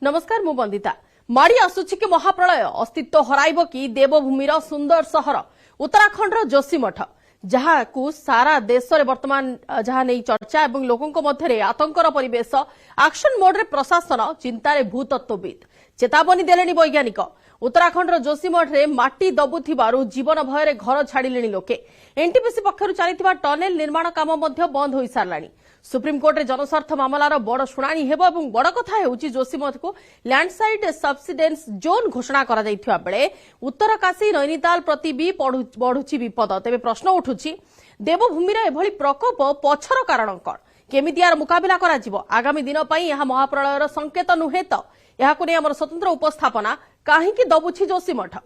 नमस्कार मु बंदिता माड़ी आसुछि कि महाप्रलय अस्तित्व हराइब कि देवभूमिर सुंदर सहर उत्तराखंडर जोशीमठ जहाँ को सारा देश रे वर्तमान जहाँ नहीं चर्चा और लोकों मध्य आतंकर परिवेश एक्शन मोड रे प्रशासन चिंतार भूतत्वविद चेतावनी देलेनी वैज्ञानिक उत्तराखंडर जोशीमठ रे माटी दबुथिबारु जीवन भय घर छाड़िले लोके एनटीपीसी पक्षरु चलिथिबा टनेल निर्माण काम मध्य बंद होई सारलानी सुप्रीमकोर्ट रे जनस्वार्थ मामलार बड़ शुणाणी हेबो एवं बड़ कथा हेउची जोशीमठ को लैंडसाइड सबसिडेंस जोन घोषणा करा जाइथिबा बेले उत्तरकाशी नैनीताल प्रति भी बढ़ुची विपद तेबे प्रश्न उठुची देवभूमिर एभली प्रकोप पछर कारण कोन केमिति यार मुकाबिला करा जिवो आगामी दिन पई यहा महाप्रलयर संकेत नुहे तो याकु नै हमर स्वतंत्र उपस्थापना काहेकि दबुची जोशीमठ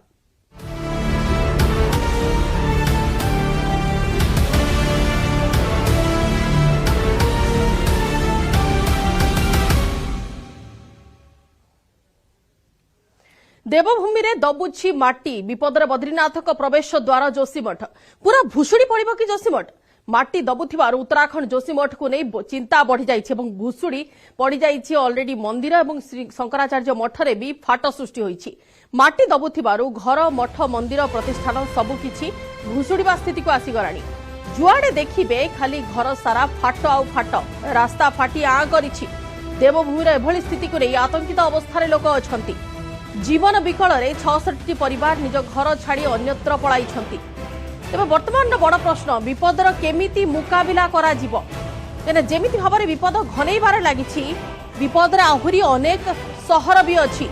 देवभूमि रे दबुछि माटी विपदर बद्रीनाथक प्रवेश द्वार जोशीमठ पूरा भुशुड़ी पड़िबो कि जोशीमठ माटी दबुथिबार उत्तराखंड जोशीमठ को नहीं चिंता बढ़ी जाइछि एवं भुशुड़ी पड़ी जाइछि ऑलरेडी मंदिर एवं श्री शंकराचार्य मठरे भी फाट सृष्टि होइछि माटी दबुथिबार घर मठ मंदिर प्रतिष्ठान सबुकिछि भुशुड़ीबा स्थिति को आसीगलानी जुआड़े देखिबे खाली घर सारा फाट आउ फाट रास्ता फाटी आ करिछि देवभूमिर एभली स्थिति को नहीं आतंकित अवस्था लोक अछंती जीवन विकल 66 परिवार निज घर छाड़ी अन्यत्र पलाइछंती तेबे वर्तमान बड़ प्रश्न विपदर केमिति मुकाबिला करा जिवो तेने जेमिति भाबरे विपद घनेइबारे लागिछि विपदरे आहुरी अनेक सहर भी अछि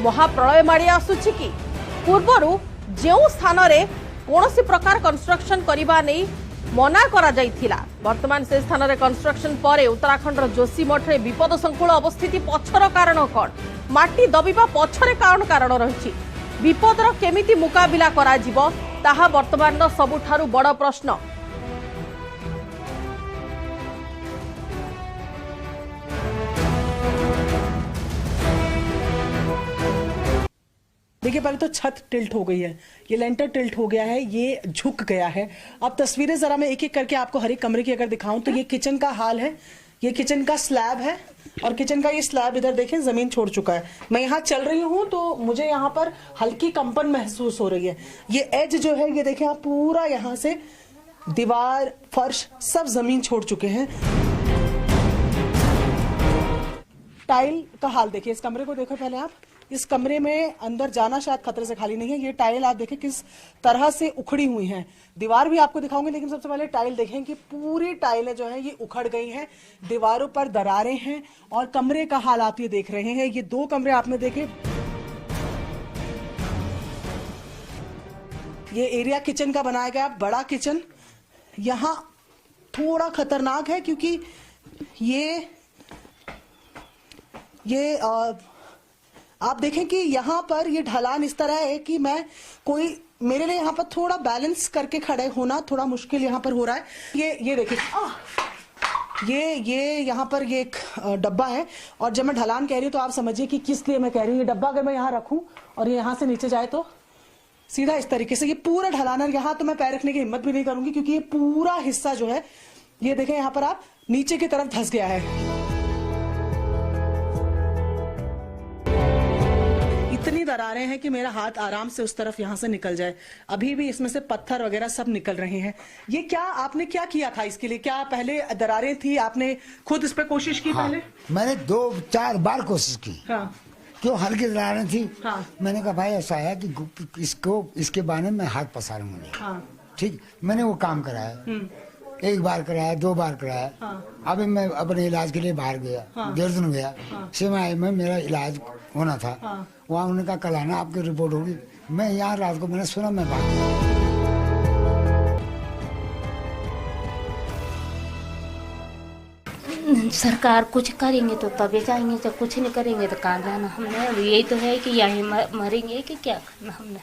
महाप्रलय माड़ी आसुछि कि पूर्वरु जेउ स्थान रे कोनोसी प्रकार कंस्ट्रक्शन करिबा नै मना करा जाइथिला वर्तमान से स्थान रे कंस्ट्रक्शन परे उत्तराखंडर जोशीमठ रे विपद संकुल अवस्थिति पछर कारण कोन माटी दबिबा पछरे कारण रहिछि विपदर केमिति मुकाबिला करा जिवो ताहा वर्तमान सबुठारु बड़ प्रश्न देखिए पहले तो छत टिल्ट हो गई है, ये लेंटर टिल्ट हो गया है, ये झुक गया है। अब तस्वीरें जरा मैं एक एक करके आपको हर एक कमरे की अगर दिखाऊं तो ये किचन का हाल है, ये किचन का स्लैब है और किचन का ये स्लैब इधर देखें जमीन छोड़ चुका है। मैं यहाँ चल रही हूँ तो मुझे यहाँ पर हल्की कंपन महसूस हो रही है। ये एज जो है ये देखें आप पूरा यहाँ से दीवार फर्श सब जमीन छोड़ चुके हैं। टाइल का हाल देखिए, इस कमरे को देखो पहले आप, इस कमरे में अंदर जाना शायद खतरे से खाली नहीं है। ये टाइल आप देखें किस तरह से उखड़ी हुई हैं। दीवार भी आपको दिखाऊंगे लेकिन सबसे पहले टाइल देखें कि पूरी टाइलें जो हैं ये उखड़ गई हैं, दीवारों पर दरारें हैं और कमरे का हाल आप ये देख रहे हैं। ये दो कमरे आपने देखे, ये एरिया किचन का बनाया गया बड़ा किचन। यहाँ थोड़ा खतरनाक है क्योंकि ये आप देखें कि यहाँ पर ये ढलान इस तरह है कि मेरे लिए यहाँ पर थोड़ा बैलेंस करके खड़े होना थोड़ा मुश्किल यहाँ पर हो रहा है। ये देखिए ये यहाँ पर ये एक डब्बा है और जब मैं ढलान कह रही हूँ तो आप समझिए कि किस लिए मैं कह रही हूँ। ये डब्बा अगर मैं यहाँ रखूं और ये यहाँ से नीचे जाए तो सीधा इस तरीके से ये पूरा ढलान है। यहाँ तो मैं पैर रखने की हिम्मत भी नहीं करूंगी क्योंकि ये पूरा हिस्सा जो है ये देखें यहाँ पर आप नीचे की तरफ धंस गया है। इतनी दरारें हैं कि मेरा हाथ आराम से उस तरफ यहाँ से निकल जाए। अभी भी इसमें से पत्थर वगैरह सब निकल रहे हैं। ये क्या आपने क्या किया था इसके लिए? क्या पहले दरारें थी, आपने खुद इस पे कोशिश की? हाँ, पहले मैंने 2-4 बार कोशिश की। हाँ। क्यों हल्की दरारें थी। हाँ। मैंने कहा भाई ऐसा है कि इसके बारे में हाथ पसारूंगा। हाँ। ठीक, मैंने वो काम कराया, 1 बार कराया, 2 बार कराया। हाँ। अभी मैं अपने इलाज के लिए बाहर गया। हाँ। 1.5 दिन गया। हाँ। सिवाय में मेरा इलाज होना था। हाँ। वहाँ उन्होंने कहा कल आना आपकी रिपोर्ट होगी। मैं यहाँ रात को मैंने सुना, मैं बात सरकार कुछ करेंगे तो तभी जाएंगे, जब कुछ नहीं करेंगे तो कहाँ जाना हमने। अब यही तो है कि यहीं मरेंगे कि क्या करना हमने,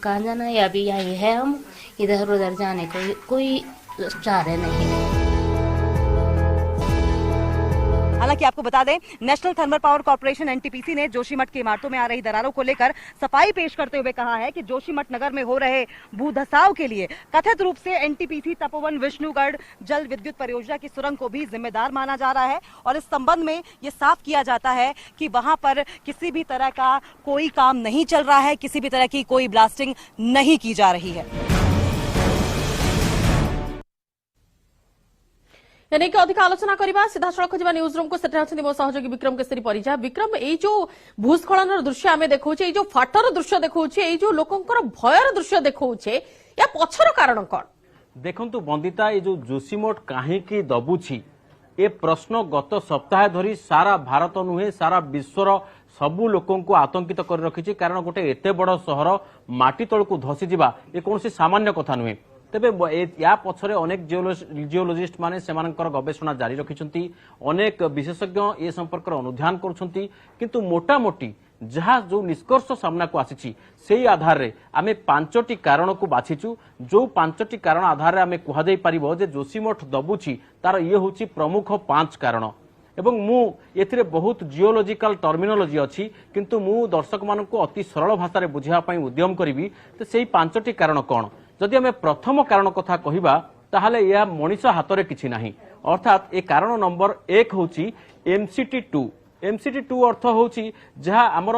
कहाँ जाना है। अभी यही है, हम इधर उधर जाने को कोई चाह रहे नहीं। हालांकि आपको बता दें, national thermal power corporation NTPC ने जोशीमठ की इमारतों में आ रही दरारों को लेकर सफाई पेश करते हुए कहा है कि जोशीमठ नगर में हो रहे भूधसाव के लिए कथित रूप से एनटीपीसी तपोवन विष्णुगढ़ जल विद्युत परियोजना की सुरंग को भी जिम्मेदार माना जा रहा है और इस संबंध में ये साफ किया जाता है कि वहां पर किसी भी तरह का कोई काम नहीं चल रहा है, किसी भी तरह की कोई ब्लास्टिंग नहीं की जा रही है। एने के अधिक आलोचना करबा सीधा सड़क जबा न्यूज रूम को सेठा अछंती मो सहयोगी विक्रम केसरी परिजा। विक्रम एई जो भूस्खलन दृश्य आमे देखौछे, एई जो फाटर दृश्य देखौछे, एई जो लोकंकर भयर दृश्य देखौछे, या पछर कारण कोन? देखंतु बंदिता ये जो जोशीमठ काहेकि दबुछि ए प्रश्न गत सप्ताह धरी सारा भारत नुहे सारा विश्वर सबू लोकों को आतंकित कर रखिछि। कारण गोटे एते बड़ सहर माटी तल को धसी जिबा ए कोनोसी सामान्य कथा नुहे। तेबे या पछरे अनेक जियोलॉजिस्ट माने सेमानकर गवेषणा जारी रखिछंती, अनेक विशेषज्ञ ए संपर्क अनुध्यान करुछंती, किंतु मोटामोटी जहाँ जो निष्कर्ष सामना को आसी से आधार रे आमे 5टी कारण को बाछिचु। जो 5टी कारण आधार रे आमे कुहा जाई परिबो जे जोशीमठ दबुछि तार ये होछि प्रमुख 5 कारण। एवं मु एथिरे बहुत जियोलॉजिकल टर्मिनोलॉजी अछि, किंतु मु दर्शक मानकु अति सरल भाषा रे बुझिया पई उद्यम करिवि। तो सेही 5टी कारण कोन? जदि आमे प्रथम कारण कथा कहिबा ताहाले या मनीष हाथ रे किछि नाही। अर्थात ए कारण नंबर 1 होछि MCT2। MCT2 अर्थ होछि जहाँ आमर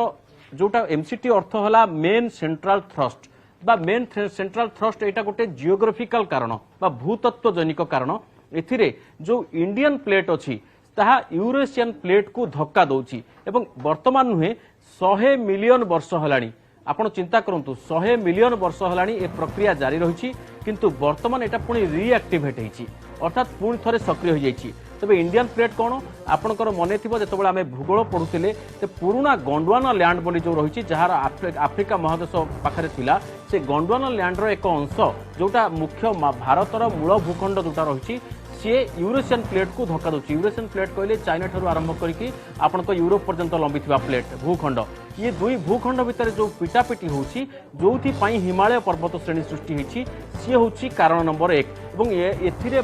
जोटा MCT अर्थ होला मेन सेंट्रल थ्रस्ट बा मेन सेंट्रल थ्रस्ट। एटा गोटे जियोग्राफिकल कारण बा भूतत्व जनिक कारण। एथिरे जो इंडियन प्लेट अछि ताहा यूरेशियन प्लेट को धक्का दउछि एवं वर्तमान नुहे 100 मिलियन वर्ष हलानी। आपण चिंता करंतु 100 मिलियन वर्ष हलानी ए प्रक्रिया जारी रहिछि, किंतु वर्तमान एटा पुणी रिएक्टिवेट हेछि, अर्थात पुणी थरे सक्रिय हो जाइछि। तबे इंडियन प्लेट कोन आपणकर मने थिबो जेतबेले आमे भूगोल पढुतिले ते पुराना गोंडवाना लैंड बोली जो रहिछि जहार आफ्रिका महादेश पाखरे थिला से गोंडवाना लैंड रो एक अंश जोटा मुख्य भारतर मूल भूखंड जोटा रहिछि सी यूरोशियन प्लेट को धक्का दूसरी। यूरोशियन प्लेट कहले चाइना ठारू आरंभ करके आपण यूरोप पर्यंत लंबी प्लेट भूखंड। ये दुई भूखंड भितर जो पिटापिटी होची जोथि पई हिमालय पर्वत श्रेणी सृष्टि होची सी होची कारण नंबर 1। एवं एथिरे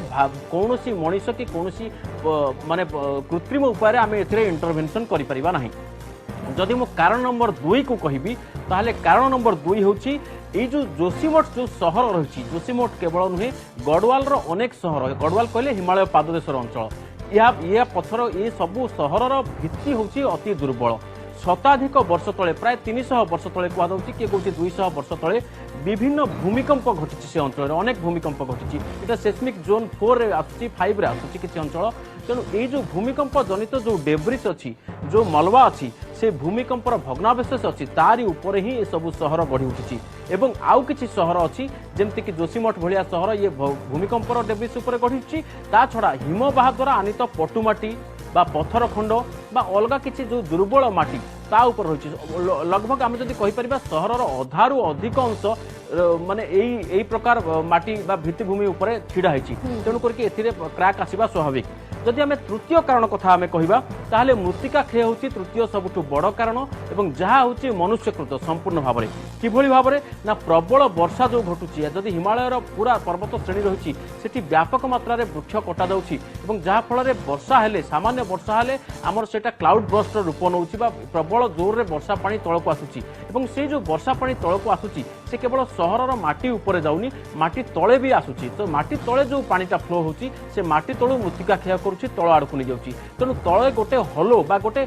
कोनोसी मनीष की कोनोसी माने कृत्रिम उपाय आमे एथिरे इंटरवेंशन करि परिबा नाही। जदि मो कारण नंबर 2 को कहबी ताहले कारण नंबर 2 होची ये जो जोशीमठ जो सहर रही। जोशीमठ केवल नुहे गढ़वाल अनेक सहर, गढ़वाल कहले हिमालय पाददेशर अंचल, या पथर ये सबू सहर भित्ति होची अति दुर्बल। शताधिक वर्ष तले प्राय 300 वर्ष तले कहुच्छी किए कौन 200 वर्ष तले विभिन्न भूमिकंप घटी से अंचल अनेक भूमिकंप घटी। यहाँ सेस्मिक जोन 4 रे आसुची 5 रे आसुची किसी अंचल। तेणु ये जो भूमिकंप जनित जो डेब्रिस अच्छी जो मलबा अच्छी से भूमिकंपर भग्नावशेष अच्छी तारी ऊपर ही ये सब सहर गढ़ी उठी। एवं आउ किछि सहर अच्छी जमती जोशीमठ भलिया सहर ये भूमिकंपर डेब्रिस उपर गढ़ी उठी। ता छड़ा हिमबाह द्वारा आनित पटुमाटी बा पत्थर खंड बा अलगा किछि जो दुर्बल माटी ता ऊपर रही। लगभग आम जदि कहीपर सहरर अधारू अधिक अंश माने एई प्रकार माटी बा भित्तिभूमि उपरे छिड़ा होइछि। तेणु करके एथिरे क्रैक आसीबा स्वाभाविक। जदि आमे तृतीय कारण कथा आमे कहिबा ताहले मृत्तिका क्षय होछि तृतीय सबुठु बड़ कारण एवं जहा होछि मनुष्यकृत संपूर्ण भाव में। किभଳି भाव ना प्रबल वर्षा जो घटुछि जदि हिमालयर पूरा पर्वत श्रेणी रही सेठी व्यापक मात्रा रे वृक्ष कटा जाउछि एवं जहा फल रे वर्षा हेले सामान्य वर्षा हेले आमर सेटा क्लाउड बर्स्ट रूप नउछि बा प्रबल जोर रे वर्षा पानी तळको आसुछि एवं से जो वर्षा पानी तळको आसुछि से केवल सहरर माटी ऊपर जाउनी माटी तळे भी आसुछि। तो माटी तळे जो पानीटा फ्लो होछि से माटी तळु मृत्तिका क्षय करुछि तळ आडकु नहीं जाउछि। तेणु तळे गोटे हलो बा गोटे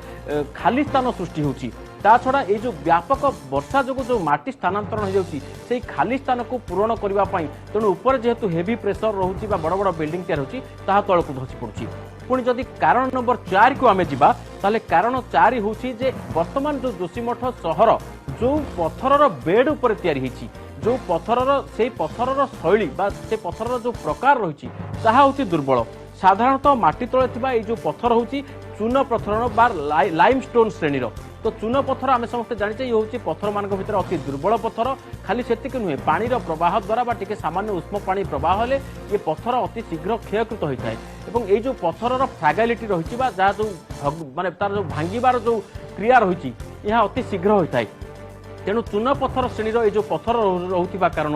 खाली स्थान सृष्टि होछि। ता छड़ा ये जो व्यापक वर्षा जो जो माटी स्थानांतरण हो जाउछि से खाली स्थान को पूरण करबा पई तेणु ऊपर जेहेतु हेवी प्रेशर रहुछि बा बड़ बड़ बिल्डिंग तैयार होछि ताहा तळको धसी पड़ुछि। पुणी जदि कारण नंबर 4 को आमे जिबा ताले कारण 4 होछि जे वर्तमान जो जोशीमठ सहर जो पत्थरर बेड ऊपर तैयारी होछि जो पत्थरर से पत्थरर शैली बा से पत्थरर जो प्रकार रही ताहा होछि दुर्बल। साधारणतः माटी तले थिबा ए जो पत्थर होछि चून पत्थर बा लाइमस्टोन श्रेणी। तो चून पत्थर आम समस्त जाने ये हूँ पत्थर मान भर अति दुर्बल पत्थर खाली सेतिक नुहे पानी प्रवाह द्वारा बा टिके सामान्य उष्म पानी प्रवाह हेले ये पत्थर अति शीघ्र क्षयकृत होता है। एवं ये जो पत्थर फ्रागाइलिटी रही जो माने तार जो भांगिबार जो क्रिया रही यह अति शीघ्र होता है। तेणु चून पत्थर श्रेणी ये जो पत्थर रोकवा कारण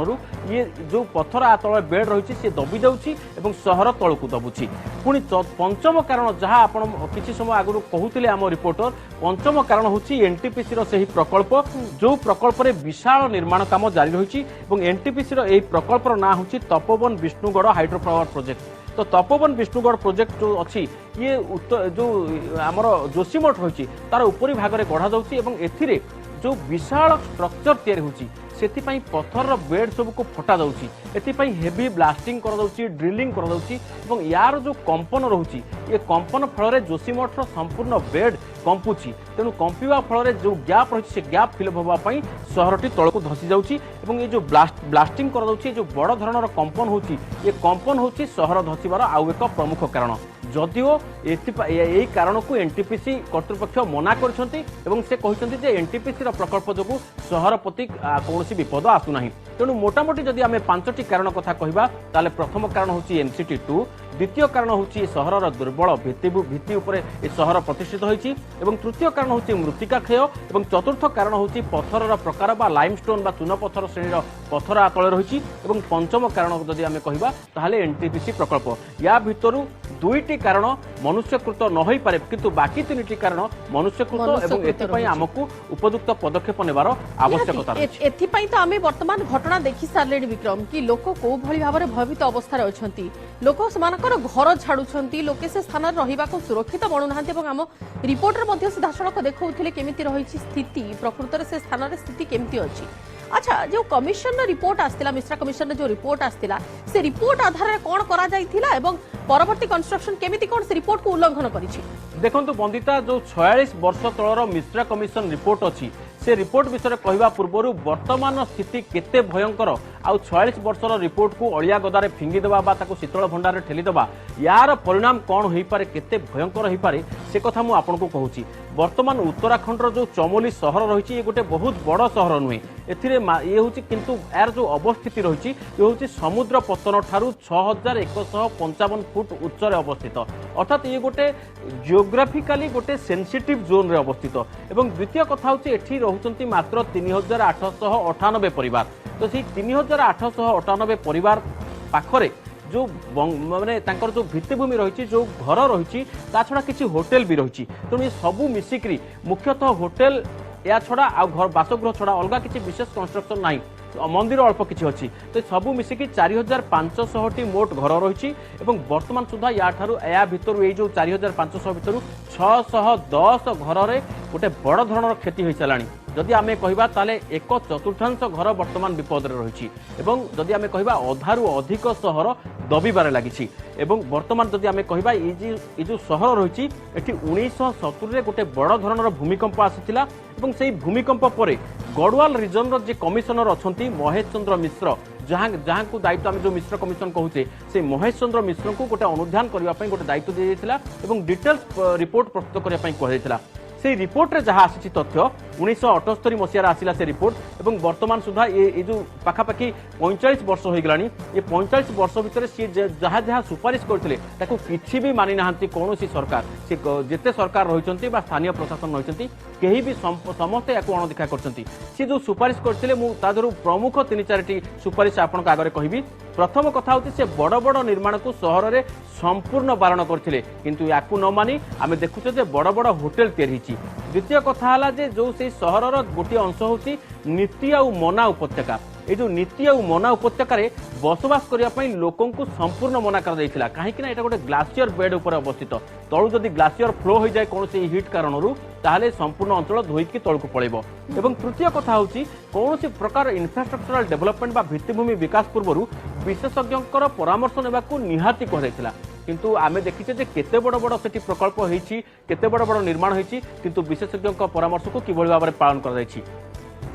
ये जो पत्थर तले बेड रही सी दबी जाऊँगी और सहर तल को दबुची पुणी पंचम कारण जहाँ आपण किसी समय आगु कहते आम रिपोर्टर पंचम कारण हूँ एनटीपीसी रही प्रकल्प जो प्रकल्प विशाल निर्माण काम जारी रही एनटीपीसी यही प्रकल्पर ना हूँ Tapovan Vishnugarh hydro power project तो तपोवन विष्णुगढ़ प्रोजेक्ट जो अच्छी ये जो आमर जोशीमठ रही तार उपरी भाग में गढ़ा जाऊँगी जो विशाल स्ट्रक्चर तैयारी होची सेथिपाई पत्थर बेड सबको फटा जाउची एथिपाई हेवी ब्लास्टिंग कर जाउची ड्रिलिंग कर जाउची एवं यार जो कंपन रहउची ये कंपन फल रे जोशीमठ रो संपूर्ण बेड कंपुची तेणु कंपिवा फल रे जो गैप रही से गैप फिल होबा पई शहरटी तळको धसी जाउची एवं ये जो ब्लास्टिंग कर जाउची जो बड़ धरणर कंपन होची ये कंपन होची शहर धसीबार आउ एक प्रमुख कारण जदिओ यही कारण को एनटीपीसी कर्तृपक्ष मना कर एनटीपीसी प्रकल्प जो सहर प्रति कौन विपद आसुना तेणु मोटामोटी जदि आम 5टी कारण कथा कहबा ताले प्रथम कारण होची एनसीटी 2 द्वितीय कारण होची सहरर दुर्बल भित्ति उपरे ए सहर प्रतिष्ठित होईची एवं तृतीय कारण होची मृत्तिका क्षय एवं चतुर्थ कारण होची पत्थरर प्रकार बा लाइमस्टोन बा चून पत्थर श्रेणीर पत्थर आतले रही एवं पंचम कारण जदि आम कहबा ताले एनटीपीसी प्रकल्प या भितरु 2टी कारण मनुष्यकृत न होई पारे किंतु बाकी 3टी कारण मनुष्यकृत एवं एथिपाई हमकु उपयुक्त पदक्षेप नेबार आवश्यकता रहछि एथिपाई तो आमे वर्तमान घटना देखि सारले विक्रम कि लोक को भली भाबरे भयभीत अवस्था रे अछंती लोक समानकर घर छाडुछंती लोके से स्थान रहिबा को सुरक्षित बणुनाहांती एवं हम रिपोर्टर मध्ये सीधा सड़क देखौथिले केमिति रहिछि स्थिति प्रकृत रे से स्थान रे स्थिति केमिति अछि अच्छा जो कमिशन रिपोर्ट आस्तिला मिश्रा कमिशन जो रिपोर्ट आस्तिला से रिपोर्ट आधार रे कोन करा जाइथिला एवं परवर्ती कंस्ट्रक्शन केमिति कोन से रिपोर्ट को उल्लंघन करिछि देखंतु बंदिता जो 46 वर्ष तळर मिश्रा कमिशन रिपोर्ट अछि से रिपोर्ट विषय कहवा पूर्व वर्तमान स्थिति केते भयंकर आउ 46 वर्षर रिपोर्ट को अलिया गदारे फिंगी देबा बा ताको शीतल भंडार ठेली देबा यार परिणाम कौन होई पारे केते भयंकर होई पारे से कथा मु आपनको कहूची वर्तमान उत्तराखंड जो चमोली सहर रही ये गोटे बहुत बड़ सहर नुहे एथिरे ये होची किंतु यार जो अवस्थिति रही ये होची समुद्र पतन ठारू 6155 फुट उच्चरे अवस्थित अर्थात ये गोटे जियोग्राफिकाली गोटे सेंसिटिव जोन रे अवस्थित एवं द्वितीय कथा होची एठी रहउचंती मात्र 3898 परिवार तो से 3898 परिवार पाखरे जो माने तांकर जो भित्तिभूमि रही जो घर रही छड़ा किसी होटेल भी रही तेणु ये सबू मिसिक्री मुख्यतः होटेल या छड़ा आ घर बासगृह छड़ा अलग किसी विशेष कंस्ट्रक्शन ना मंदिर अल्प किसी अच्छी तो सबू मिसिकी 4500 मोट घर रही वर्तमान सुधा या भितर ये जो 4500 भितर 610 घर में गोटे बड़ धरण क्षति हो सारा जदि आमे कहबा ताले 1/4 घर वर्तमान विपद रे रही जदि आमे कहबा अधारू अधिक सहर दबिबार लगी वर्तमान जदि आमे कहबा ये जो सहर रही 1970 रे गोटे बड़ धरणर भूमिकंप आसीथिला एवं सेही भूमिकंप परे गढ़वाल रिजन जे कमिशनर अछंती महेश चंद्र मिश्र जहाँ को दायित्व आम जो मिश्र कमिशन कहूचे से महेश चंद्र मिश्र को गोटे अनुधान करने गोटे दायित्व दी जाइथिला एवं डिटेल्स रिपोर्ट प्रस्तुत करने कहला से रिपोर्ट रे जहाँ आसी तथ्य 1978 मसीहार आसिला से रिपोर्ट एवं वर्तमान सुधा ये जो पाखापाखि 45 वर्ष हो गलानी ये 45 वर्ष भितर सी जहाँ जहाँ सुपारिश करते किसी भी मानि नाहांती कौन सरकार से जिते सरकार रही स्थानीय प्रशासन रही कहीं भी समस्ते या अणदेखा करछंती सी जो सुपारिश करते मुझे प्रमुख 3-4टी सुपारिश आपण आगे कहबी प्रथम कथा होती से बड़ बड़ निर्माण को सहर में संपूर्ण बारण करते किंतु याकू न मानी आम देखुचे बड़ बड़ होटेल तैयारी द्वितीय कथा है जो से सहरर गोटे अंश होची नीति आ मना उपत्यका ये जो नीति आ मना उपत्यकार बसवास करने लोकों को संपूर्ण मना कर कहीं गोटे ग्लासीयर बेड उपर अवस्थित तलू जदि ग्लासीयर फ्लो हो जाए कौन से हिट कारण ताहले संपूर्ण अंचल धोईकी तलू पड़ेब एवं तृतीय कथा होची कौन प्रकार इन्फ्रास्ट्रक्चरल डेवलपमेंट बा भित्तिभूमि विकास पूर्व विशेषज्ञ परामर्श नेबाकू निहाती कहला किंतु आमे देखिचे जे केते बड़ बड़ सेठी प्रकल्प होईची केते बड़ बड़ निर्माण होईची किंतु विशेषज्ञ परामर्श को किभଳି भाबरे पालन कर जाईची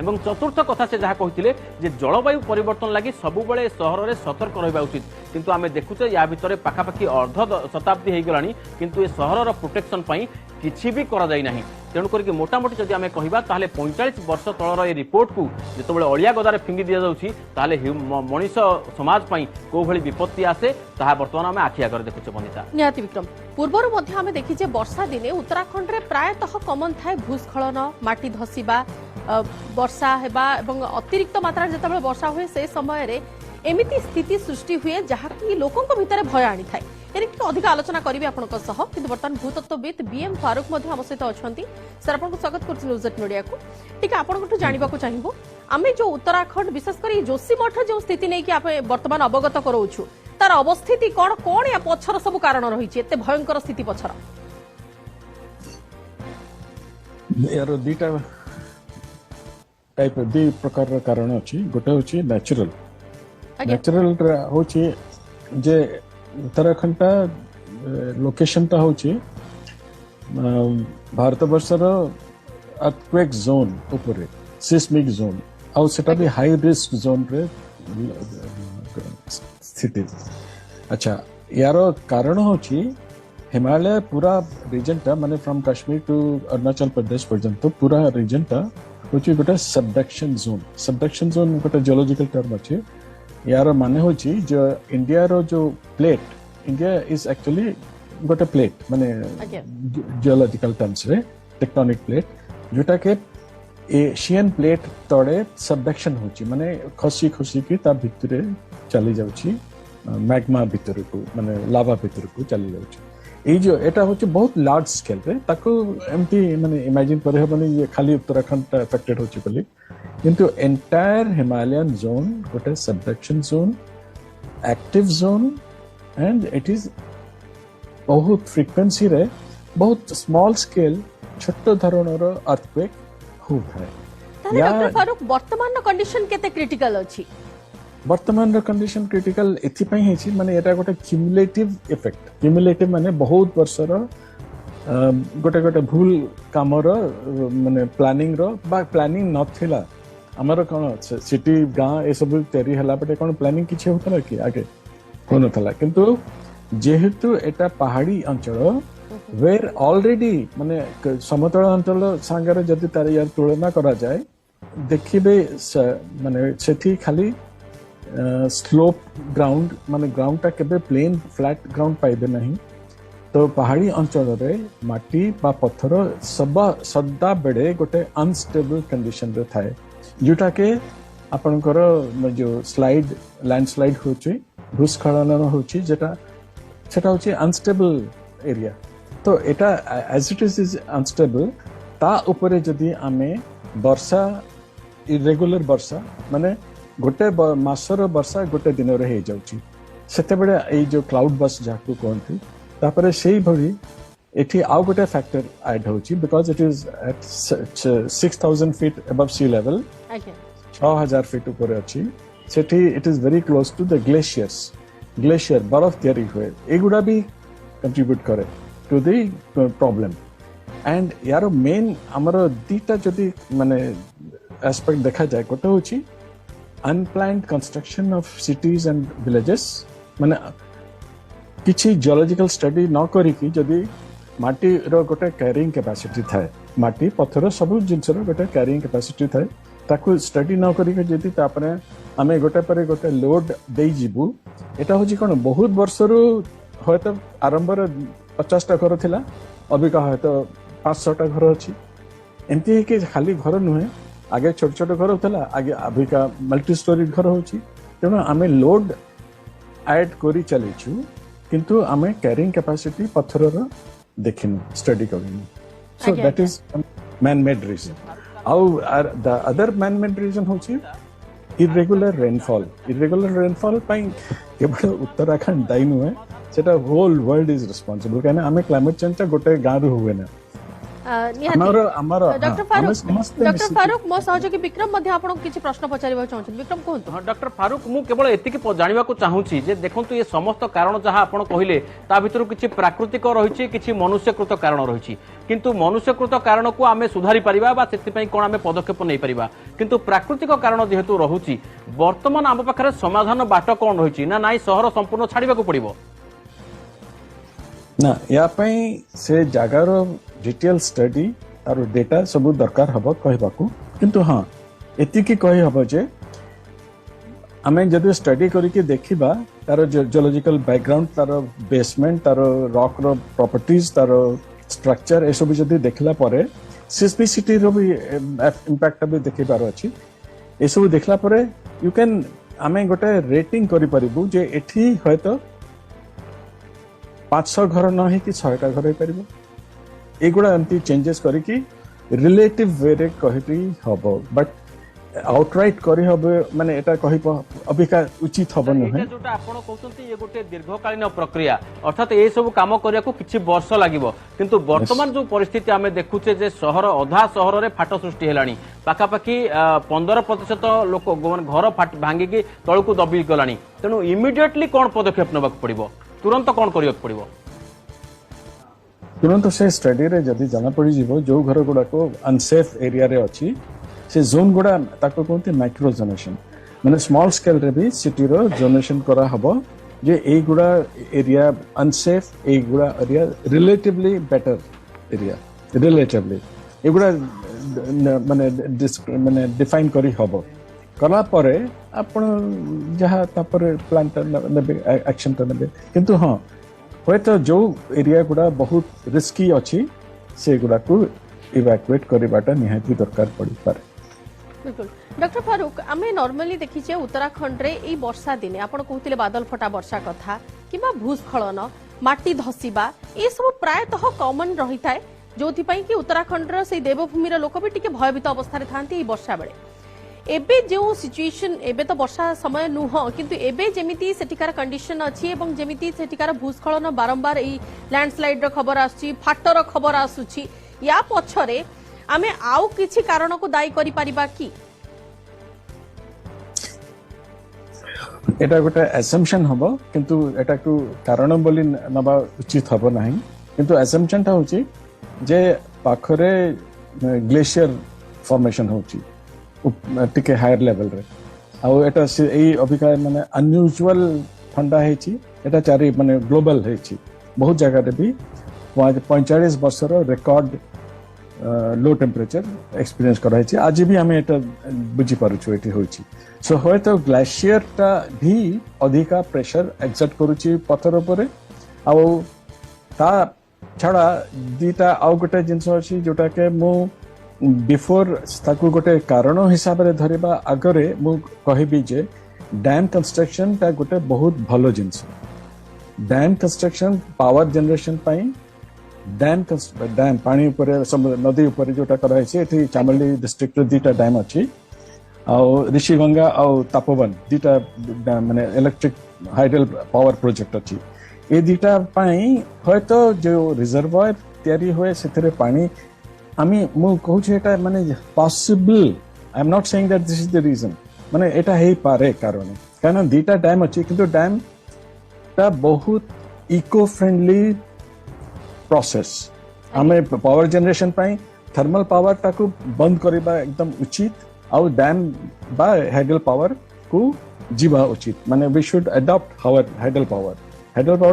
एवं चतुर्थ कथा से जहाँ कहते जे जलवायु परिवर्तन लगी सबुबले सहर में सतर्क रहा उचित किंतु आमे देखुचे या भितर पाखापाखि अर्ध शताब्दी हो गलानी किंतु ए सहरर प्रोटेक्शन पई किछि भी करा जाई नाही तेणु करके मोटामोटी जदि आमे कहिबा ताहले 45 वर्ष तलर ए रिपोर्ट को जेतबेले अलिया गदारे फिंगी दिया जाउछि ताहले मनीष समाज पई को भली विपत्ति आसे ताहा वर्तमान आमे आखि आगर देखुचे बनिता निहाती विक्रम पूर्वर मध्य आमे देखिजे वर्षा दिने उत्तराखंड रे प्रायतः कमन थाए भूस्खलन माटी धसीबा वर्षा हेबा एवं अतिरिक्त मात्रा जेतेबेले वर्षा हुए से समय रे एमिति स्थिति सृष्टि हुए जहाँकि लोकंक भितर भय आनी थाए एने अधिक आलोचना करेंगे आपंक सह किंतु बर्तमान भूतत्वविद बीएम फारूक मध्य आम सहित अच्छा सर आपको स्वागत कर न्यूज एट मीडिया को टी आपको जानवा चाहिए आम जो उत्तराखंड विशेषकर जोशीमठ जो स्थिति नहीं कि बर्तमान अवगत कराऊँ तार अवस्थिति कौन कौन या पछर सब कारण रही एत भयंकर स्थिति पछर यार दीटा टाइप दी प्रकार कारण अच्छी गोटे हूँ नेचुरल नेचुरल होची जे उत्तराखंड टा लोकेशन टा होची भारत वर्षर अर्थक्वेक जोन ऊपर सिस्मिक जोन आउ सेटा भी हाई रिस्क जोन रे स्थिति। अच्छा यार कारण होची हिमालय पूरा रीजन टा माने फ्रॉम कश्मीर टू अरुणाचल प्रदेश पर्यंत पूरा रीजन टा होची गोटे सबडक्शन जोन गोटे जियोलॉजिकल टर्म अछि यार माने होची जो इंडिया रो जो प्लेट इंडिया इज एक्चुअली गोटे प्लेट माने जियोलॉजिकल टर्म्स रे टेक्टोनिक प्लेट जोटा के एशियन प्लेट तड़े सबडक्शन होची माने खसी खसी की ता भितरे चली जाउची मैग्मा भितर को माने लावा भितर को चली जाउची ए जो एटा होची बहुत लार्ज स्केल रे ताको एमटी माने इमेजिन करे हबनी ये खाली उत्तराखंड अफेक्टेड होची बोली किंतु एंटायर हिमालयन जोन गोटे subduction zone active zone and it is बहुत फ्रिक्वेंसी रे बहुत स्मॉल स्केल छोट धरणर अर्थक्वेक होଥାଏ डॉक्टर फारूक वर्तमान कंडीशन केते क्रिटिकल अछि वर्तमान कंडीशन क्रिटिकल एथिपाई हेछि माने एटा गोटे क्युमुलेटिव माने बहुत वर्षर गोटे गोटे भूल कामर माने प्लानिंग रो बा प्लानिंग नथिला हमर कोन सिटी गां ए सब तयारी हला बटे कोन प्लानिंग किछि होतला कि आगे कोन थला किंतु जेहेतु एटा पहाड़ी अंचल वेर ऑलरेडी माने समतल अंचल संगे जदि तार यार तुलना करा जाए देखिबे माने सेठी खाली स्लोप ग्राउंड माने ग्राउंड टा केबे प्लेन फ्लैट ग्राउंड पाइबे नहीं तो पहाड़ी अंचल रे माटी बा पत्थर सदा बेड़े गोटे अनस्टेबल कंडीशन रे थाए जोटा के आपनकर जो स्लाइड लैंडस्लाइड होची भूस्खलन होची जेटा सेटा होची अनस्टेबल एरिया तो एटा एज इट इज अनस्टेबल ता ऊपर जदि आमे वर्षा इरेगुलर वर्षा माने गोटे मासर वर्षा गोटे दिन रे हे जाउची सेते बेले ए जो क्लाउड बस जाकू कोनथि तापरे सेही भरी एठी आउ गोटे फैक्टर ऐड होची because it is at 6000 feet above sea level 6000 feet ऊपर अछि सेठी it is very close to the glacier बर्फ तयारी हुए एगुडा भी कंट्रीब्यूट करे टू द प्रॉब्लम एंड यार मेन हमर दीटा जदि माने एस्पेक्ट देखा जाए गोटे होची unplanned construction of cities and villages माने किछि जियोलॉजिकल स्टडी न करी कि जदि माटी रो गोटे कैरिंग कैपेसिटी थाए माटी पत्थर सब जिनस रो गोटे कैरिंग कैपेसिटी थाए ताकू स्टडी न करी कि जदि तापरे आमे गोटे पर गोटे लोड देई जिबु एटा होची कोन बहुत वर्ष रो होय तो आरंभ रे 50 टा घर थिला अभी का है तो 500 टा घर अछि एमती कि खाली घर नुहे आगे छोट छोट घर होता आगे अभी का मल्टी स्टोरी घर होची तेणु आमे लोड ऐड करी चलीछु किंतु आमे कैरिंग कैपेसिटी पत्थर रो देखिनु स्टडी करिनु so that is man made reason आउ the other man made reason होची इरेगुलर रेनफॉल पाई केवल उत्तराखंड दायी नुहे सेटा होल वर्ल्ड इज रिस्पांसिबल कहना आमे क्लाइमेट चेंज गोटे गाँ रू हुए ना डॉक्टर फारूक मो सहयोगी विक्रम मध्ये आपन किछि प्रश्न पचारिबा चाहू विक्रम कहंतु हां डॉक्टर फारूक मु केवल एतिकी जानिबा को चाहूची जे देखंतु ये समस्त कारण जहां आपन कहिले ता भितर किछि प्राकृतिक रहिछि किछि मनुष्यकृत कारण रहिछि किंतु मनुष्यकृत कारण को आमे सुधारी परिबा बा सेति पई कोन आमे पदक्षेप नै परिबा किंतु प्राकृतिक कारण जेहेतु रहुछि वर्तमान आम पाखरे समाधान बाट कोन रहिछि ना नाइ शहर संपूर्ण छाडिबा को पड़िबो ना या पई से जागार डिटेल स्टडी तार डेटा सब दरकार हबो कहबाकू किंतु हां एति की कहि हबो जे आमे जदि स्टडी करिके देखिबा तार जियोलॉजिकल बैकग्राउंड तार बेसमेंट तार रॉक रो प्रॉपर्टीज तार स्ट्रक्चर ए सब जदि देखला परे सिस्पिसिटी रो भी इम्पैक्ट भी देखि पारो अछि ए सब देखला परे यू कैन आमे गोटे रेटिंग करि परिबु जे एठी होयतो 500 घर न है कि 100टा घर पारिबो एगुड़ा एमती चेंजेस करिकी रिलेटिव वे रे कहिबी हबो बट आउटराइट करि हबो माने एटा कहिबो अबिका उचित हबो एटा नहे जोटा आपण कहउछंती ये गोटे दीर्घकालीन प्रक्रिया अर्थात ए सब काम करिया को किछि वर्ष लागिवो किंतु वर्तमान जो परिस्थिति आमे देखुचे जे शहर अधा शहर रे फाट सृष्टि हेलानी पाखापाखि 15% लोक घर भांगी की तळकु दबी गलानी तेनु इमिडिएटली कोन पदक्षेप नबाक पड़िबो तुरंत कोन करियक पड़िबो तुरंत से स्टडी रे जदी जाना पड़ी जीवो जो घर गुडा को अनसेफ एरिया रे अछि से जोन गुडा ताको कोनते माइक्रो जोनेशन माने स्मॉल स्केल रे भी सिटी रो जोनेशन करा हबो जे ए गुडा एरिया अनसेफ ए गुडा area relatively better area relatively ए गुडा माने डिफाइन करी हबो कला परे आपण जहा तापर प्लान नेबे एक्शन नेबे किंतु हां होय तो जो एरिया गुडा बहुत रिस्की अच्छी से गुडा को इवैक्यूएट करबाटा निहाती दरकार पड़ी पारे बिल्कुल डॉक्टर फारूक आमे नॉर्मली देखिछे उत्तराखंड रे ई वर्षा दिने आपण कहतिले बादल फटा वर्षा कथा किबा भूस्खलन माटी धसीबा ए सब प्रायतः कॉमन रही थाए जोथि पई कि उत्तराखंड रो से देवभूमि रो लोक भी टिके भयभीत अवस्था रे थांती ई वर्षा बेले एबे जो सिचुएशन एबे तो वर्षा समय नुह किंतु एबे जेमिति सेटिकार कंडीशन अछि एवं जेमिति सेटिकार भूस्खलन बारंबार ई लैंडस्लाइड रो खबर आछि फाटर खबर आसुछि या पछरे आमे आउ किछि कारण को दायी करि परिबा कि एटा गोटे असम्पशन हबो किंतु एटा को कारण बोली नबा उचित हबो नाही किंतु असम्पशन ता होछि जे पाखरे ग्लेशियर फॉर्मेशन होछि टिके हायर लेवल रे आउ एटा एई अभिका माने अनयूजुअल ठंडा हेछि एटा चारि माने ग्लोबल हेछि बहुत जगह रे भी 45 वर्षर रिकॉर्ड लो टेम्परेचर एक्सपीरियंस करा हेछि आज भी हमें एटा बुझी पारु छु एटी होछि सो होय तो ग्लेशियर ता भी अधिका प्रेशर एक्सर्ट करूछि पत्थर ऊपर आउ ता छड़ा दीटा आउ गोटे जिंस अछि जोटा के मु बिफोर ताकू गोटे कारण हिसाब रे धरिबा आगरे मु कहबी जे डैम कंस्ट्रक्शन ता गोटे बहुत भलो जिंस डैम कंस्ट्रक्शन पावर जनरेशन पाई डैम पानी ऊपर नदी ऊपर जोटा करा छै एठी चामली डिस्ट्रिक्ट रे दीटा डैम अछि आ ऋषिगंगा आ तपोवन दीटा माने इलेक्ट्रिक हाइडल पावर प्रोजेक्ट अछि ए दीटा पाई होयतो जो रिजर्वायर तयारी होय सेथरे पानी आमी मु कहू छै एटा माने possible I am not saying that this is the reason माने एटा हे पारे कारण काना दीटा डैम अछि किंतु डैम ता बहुत इको फ्रेंडली प्रोसेस हमें पावर जनरेशन पाई थर्मल पावर ताकू बंद करबा एकदम उचित आ डैम बा हाइडल पावर को जीवा उचित माने we should adopt our hydel power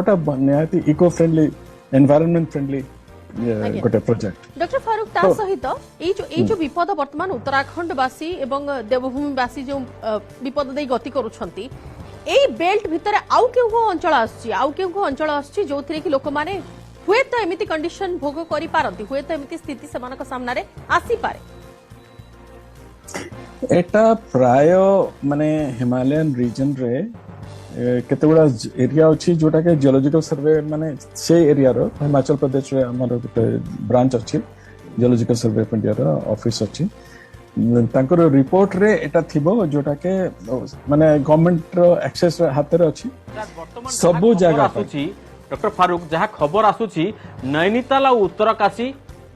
ता निहाती इको फ्रेंडली एनवायरनमेंट फ्रेंडली गोटे प्रोजेक्ट डॉक्टर फारूक ता सहित ए जो विपद वर्तमान उत्तराखंड वासी एवं देवभूमि वासी जो विपद दे गति करूछंती ए बेल्ट भितर आउ केउ अंचल आसछि जोथरे कि लोक माने हुए तो एमिति कंडीशन भोग करि पारंती हुए तो एमिति स्थिति सेमानक सामना रे आसी पारे एटा प्राय माने हिमालयन रीजन रे केते गुडा एरिया अछि जोटा के जियोलॉजिकल सर्वे माने से एरिया रो हिमाचल प्रदेश रे हमर गोटे ब्रांच अछि जियोलॉजिकल सर्वे ऑफ इंडिया रो ऑफिस अछि तांकर रिपोर्ट रे एटा थिबो जोटा के माने गवर्नमेंट रो एक्सेस हाथ रे अछि सब जगह अछि डॉक्टर फारूक जहाँ खबर आसुची नैनीताल और उत्तरकाशी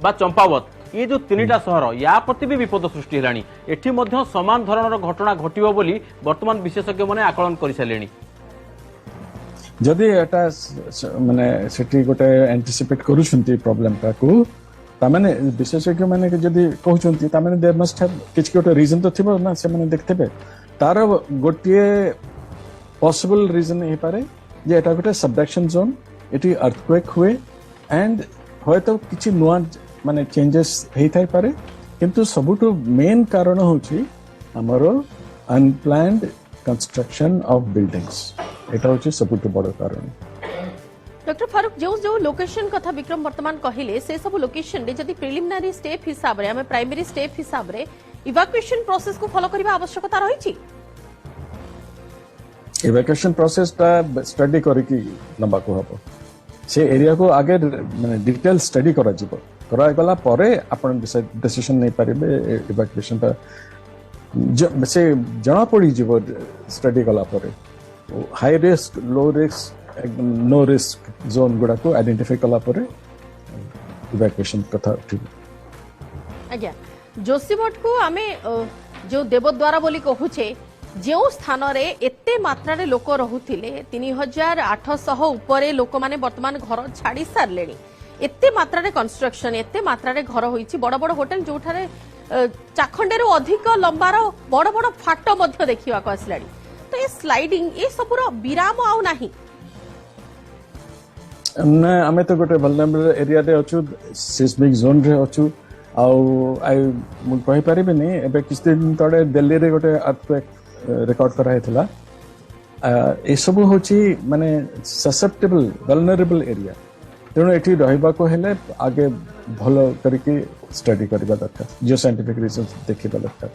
बा चंपावत ये जो तीनटा सहर या प्रति भी विपद सृष्टि हेलानी एठी मध्य समान धरणर घटना घटिबो बोली वर्तमान विशेषज्ञ माने आकलन करि सालेनी जदि एटा माने सेठी गोटे एंटिसिपेट करूछंती प्रॉब्लम का को तामाने विशेषज्ञ माने जदि कहउछंती तामाने देयर मस्ट हैव किछ गोटे रीजन तो थिबो ना से माने देखतेबे तार गोटे पॉसिबल रीजन हे पारे जे एटा गोटे सबडक्शन जोन एटी अर्थक्वेक हुए एंड होय तो किछि नुआ माने चेंजेस हेई थाई पारे किंतु सबुटो मेन कारण होछि हमरो अनप्लान्ड कंस्ट्रक्शन ऑफ बिल्डिंग्स एटा होछि सबुटो बड़ कारण डॉक्टर फारूक जो जो लोकेशन कथा विक्रम वर्तमान कहले से सब लोकेशन रे जदि प्रिलिमिनरी स्टेप हिसाब रे हमें प्राइमरी स्टेप हिसाब रे इवाक्युएशन प्रोसेस को फॉलो करबा आवश्यकता रही छी। इवैक्यूएशन प्रोसेस ता स्टडी करके नंबा को हबो से एरिया को आगे माने डिटेल स्टडी करा जिवो करा गला परे आपण डिसीजन नै परिबे इवैक्यूएशन ता से जना पड़ी जिवो स्टडी गला परे हाई रिस्क लो रिस्क एकदम नो रिस्क जोन गुडा को आइडेंटिफाई कला परे इवैक्यूएशन कथा ठीक आज्ञा जोशीमठ को आमे जो देवद्वारा बोली कहूचे जो स्थान रे एते मात्रा रे लोक रहुथिले 3800 उपरे लोक माने वर्तमान घर छाड़ी सारलेनी एते मात्रा रे कंस्ट्रक्शन एते मात्रा रे घर होईची बड़ बड़ होटल जोठारे चाखंडे रो अधिक लंबार बड़ बड़ फाट मध्य देखिवा को आसलाडी तो ये स्लाइडिंग ये सबुर विराम आउ नाही ना आमे तो गोटे वल्नरेबल एरिया रे अछु सिस्मिक जोन रे अछु आउ आई मु कहि परिबे नै एबे किछ दिन तळे दिल्ली रे गोटे अर्थक्वेक रेकॉर्ड करा हेतला ए सब होची माने ससेप्टेबल वल्नरेबल एरिया तेणु एठी रहबा को हेले आगे भलो करके स्टडी करबा दरकार जो साइंटिफिक रीजन देखिबा दरकार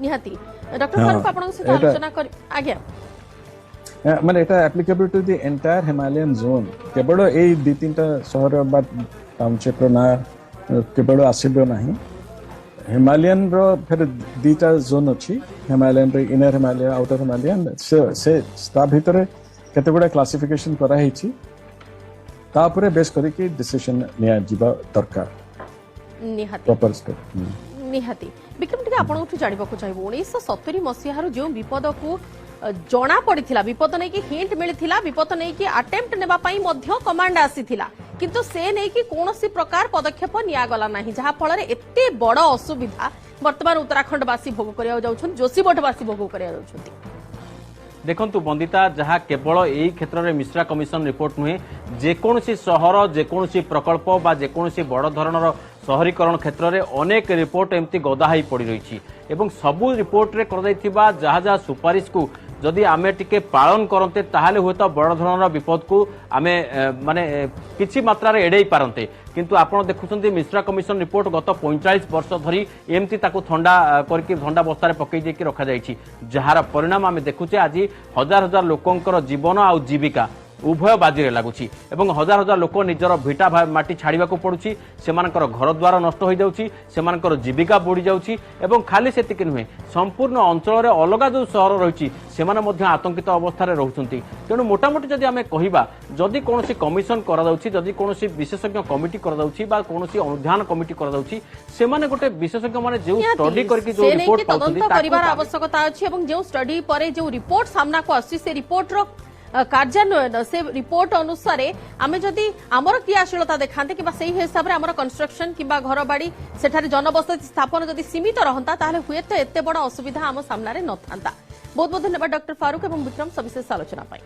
निहाती डॉक्टर फारूक आपन से आलोचना कर आज्ञा माने एटा applicable to the entire Himalayan zone केवल ए दि तीनटा शहर बा टाउनशिप ना केवल आसीबो नाही हिमालयन रो फिर दीटा जोन अछि हिमालयन रे इनर हिमालय आउटर हिमालयन से ता भितरे केते गुडा क्लासिफिकेशन करा हेछि तापरे बेस करी कि डिसीजन निया जिबा दरकार निहाती प्रॉपर स्टेप निहाती विक्रम टिके आपण उठु जानिबा को चाहबो 1970 मसिहार जो विपद को जना पड़िथिला विपद नै कि हिंट मिलिथिला विपद नै कि अटेम्प्ट नेबा पई मध्य कमांड आसीथिला किंतु से नै कि कोनोसी प्रकार पदक्षेप निया गला नाही जहा फल रे एते बड़ असुविधा वर्तमान उत्तराखंड वासी भोग करिया जाउछन जोशीमठ वासी भोग करिया जाउछन। देखंतु बंदिता जहाँ केवल यही क्षेत्र में मिश्रा कमिशन रिपोर्ट नुहे जेकोसी सहर जेकोसी प्रकल्प बा जेकोसी बड़ धरणर सहरीकरण क्षेत्र में अनेक रिपोर्ट एमती गदाही पड़ रही एवं सबू रिपोर्ट रे कर जहाँ जहाँ सुपारिश को जदि आमे टिके पालन करते ताहले हुए तो बड़ धरणर विपद को आमे माने किछि मात्रा रे एडै पारंते किंतु आपण देखुछन्ती मिश्रा कमिशन रिपोर्ट गत 45 वर्ष धरी एमती ताकू ठंडा करके ठंडा बस्तार पकई देकी रखा जाइछि जहार परिणाम आमे देखुचे आज हजार हजार लोकंकर जीवन आ जीविका उभय बाजी रे लागुछि एवं हजार हजार लोक निजर भिटा माटी छाड़िबा को पड़ुछि सेमानकर घर द्वार नष्ट हो जाउछि सेमानकर जीविका बुड़ी जाउछि एवं खाली सेतिक नुहे संपूर्ण अंचल रे अलगा जो शहर रहिछि सेमाने मध्य आतंकित अवस्था रे रहउछन्ति तेणु मोटामोटी जदि आमे कहिबा जदि कोनोसी कमिशन करा जाउछि जदि कोनोसी विशेषज्ञ कमिटी करा जाउछि बा कोनोसी अनुध्यान कमिटी करा जाउछि सेमाने गोटे विशेषज्ञ माने जो स्टडी करके जो रिपोर्ट पाउछन्ति परिवार आवश्यकता अछि एवं जो स्टडी परे जो रिपोर्ट सामना को आछि से रिपोर्ट रो कार्यान्वयन से रिपोर्ट अनुसार आमे जदि आमर क्रियाशीलता देखाते कि से हिसाब से आमर कंस्ट्रक्शन कि घर बाड़ी सेठारे जनबसति स्थापन जदि सीमित रहता ताहले हुए तो एते बड़ असुविधा आम सामने न था। बहुत बहुत धन्यवाद डॉक्टर फारूक एवं विक्रम सविशेष आलोचना पाई।